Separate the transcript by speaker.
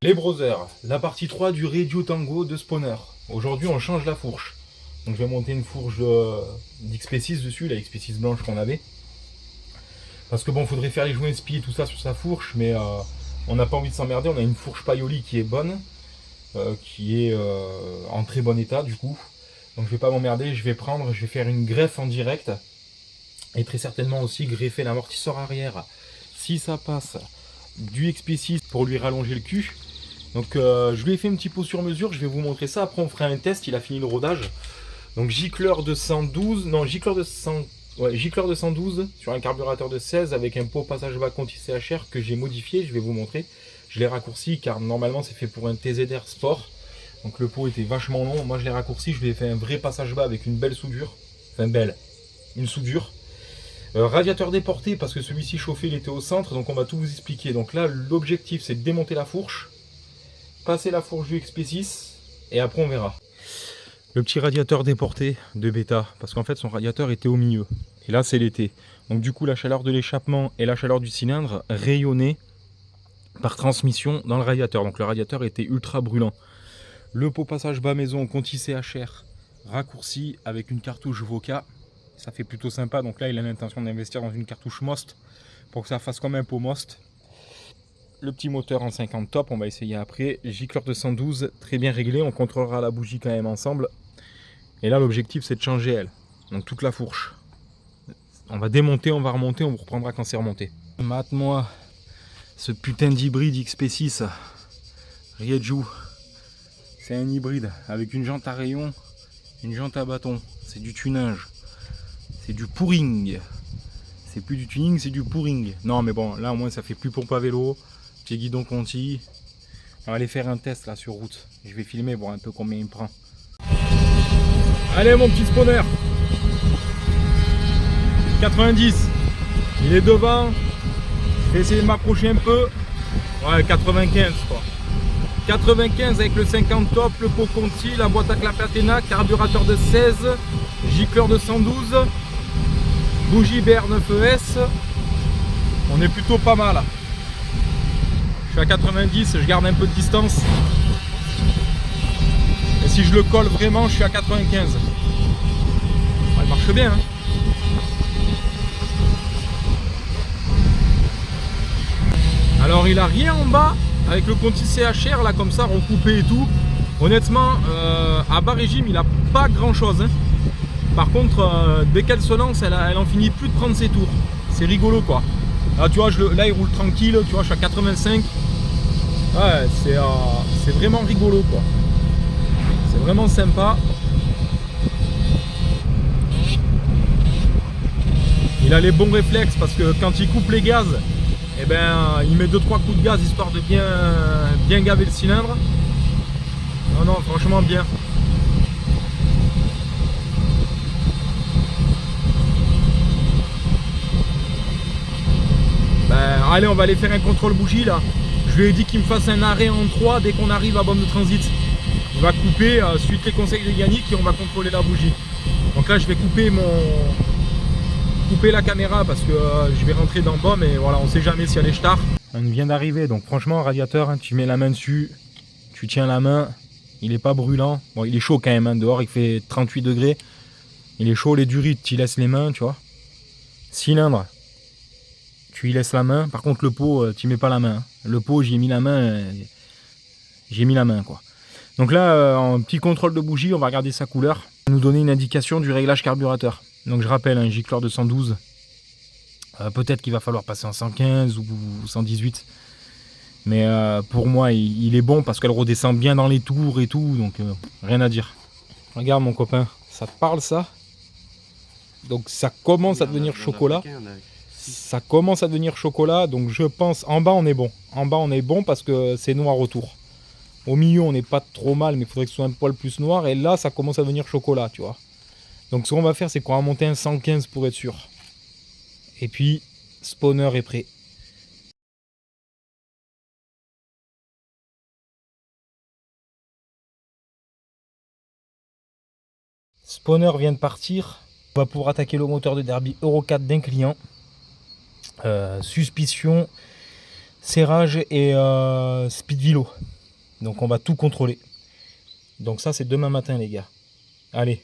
Speaker 1: Les brothers, la partie 3 du Radio Tango de Spawner. Aujourd'hui on change la fourche. Donc je vais monter une fourche d'XP6 dessus, la XP6 blanche qu'on avait. Parce que bon, faudrait faire les joints spi et tout ça sur sa fourche, mais on n'a pas envie de s'emmerder. On a une fourche Paoli qui est bonne, qui est en très bon état du coup. Donc je vais pas m'emmerder, je vais faire une greffe en direct. Et très certainement aussi greffer l'amortisseur arrière, si ça passe, du XP6 pour lui rallonger le cul. Donc je lui ai fait un petit pot sur mesure, je vais vous montrer ça. Après on fera un test, il a fini le rodage. Donc gicleur de 112, non gicleur de 100, ouais, gicleur de 112 sur un carburateur de 16 avec un pot passage bas Conti CHR que j'ai modifié, je vais vous montrer. Je l'ai raccourci car normalement c'est fait pour un TZR Sport. Donc le pot était vachement long, moi je l'ai raccourci, je lui ai fait un vrai passage bas avec une belle soudure. Enfin belle, une soudure. Radiateur déporté parce que celui-ci chauffé il était au centre, donc on va tout vous expliquer. Donc là l'objectif c'est de démonter la fourche, passer la fourche du XP6 et après on verra. Le petit radiateur déporté de Beta, parce qu'en fait son radiateur était au milieu. Et là c'est l'été. Donc du coup la chaleur de l'échappement et la chaleur du cylindre rayonnaient par transmission dans le radiateur. Donc le radiateur était ultra brûlant. Le pot passage bas maison Conti CHR raccourci avec une cartouche Voca. Ça fait plutôt sympa. Donc là il a l'intention d'investir dans une cartouche Most pour que ça fasse comme un pot Most. Le petit moteur en 50 top, on va essayer après. Gicleur de 112, très bien réglé. On contrôlera la bougie quand même ensemble. Et là l'objectif c'est de changer elle. Donc toute la fourche. On va démonter, on va remonter, on vous reprendra quand c'est remonté. Mate-moi ce putain d'hybride XP6 Rieju. C'est un hybride avec une jante à rayon, une jante à bâton. C'est du tunage. C'est du pouring. C'est plus du tuning, c'est du pouring. Non mais bon, là au moins ça fait plus pompe à vélo. Petit guidon Conti. On va aller faire un test là sur route. Je vais filmer voir un peu combien il me prend. Allez mon petit spawner. 90. Il est devant. Je vais essayer de m'approcher un peu. Ouais, 95 quoi. 95 avec le 50 top, le pot Conti, la boîte à clap Athena, carburateur de 16, gicleur de 112, bougie BR9ES. On est plutôt pas mal. Je suis à 90, je garde un peu de distance. Et si je le colle vraiment, je suis à 95. Ouais, il marche bien. Hein. Alors il a rien en bas avec le Conti CHR là comme ça recoupé et tout. Honnêtement à bas régime il a pas grand chose hein. Par contre dès qu'elle se lance elle en finit plus de prendre ses tours. C'est rigolo quoi. Là tu vois là il roule tranquille, tu vois je suis à 85. Ouais c'est vraiment rigolo quoi. C'est vraiment sympa. Il a les bons réflexes parce que quand il coupe les gaz, eh ben, il met 2-3 coups de gaz histoire de bien gaver le cylindre. Non, non, franchement bien. Ben, allez, on va aller faire un contrôle bougie là. Je lui ai dit qu'il me fasse un arrêt en 3 dès qu'on arrive à bande de transit. Il va couper, suite les conseils de Yannick, et on va contrôler la bougie. Donc là, je vais couper la caméra parce que je vais rentrer dans BOM et voilà, on sait jamais si elle est tard. On vient d'arriver, donc franchement radiateur, hein, tu mets la main dessus, tu tiens la main, il est pas brûlant. Bon, il est chaud quand même, hein, dehors il fait 38 degrés. Il est chaud, les durites, tu laisses les mains, tu vois. Cylindre, tu y laisses la main. Par contre le pot, tu mets pas la main. Hein. Le pot, j'ai mis la main, quoi. Donc là, en petit contrôle de bougie, on va regarder sa couleur. Ça va nous donner une indication du réglage carburateur. Donc je rappelle, un gicleur de 112. Peut-être qu'il va falloir passer en 115 ou 118. Mais pour moi, il est bon parce qu'elle redescend bien dans les tours et tout. Donc rien à dire. Regarde mon copain, ça te parle ça? Donc ça commence à devenir chocolat. Ça commence à devenir chocolat. Donc je pense, en bas on est bon. En bas on est bon parce que c'est noir autour. Au milieu on n'est pas trop mal, mais il faudrait que ce soit un poil plus noir. Et là ça commence à devenir chocolat, tu vois. Donc ce qu'on va faire, c'est qu'on va monter un 115 pour être sûr. Et puis, spawner est prêt. Spawner vient de partir. On va pouvoir attaquer le moteur de Derby Euro 4 d'un client. Suspicion serrage et speed vélo. Donc on va tout contrôler. Donc ça c'est demain matin les gars. Allez.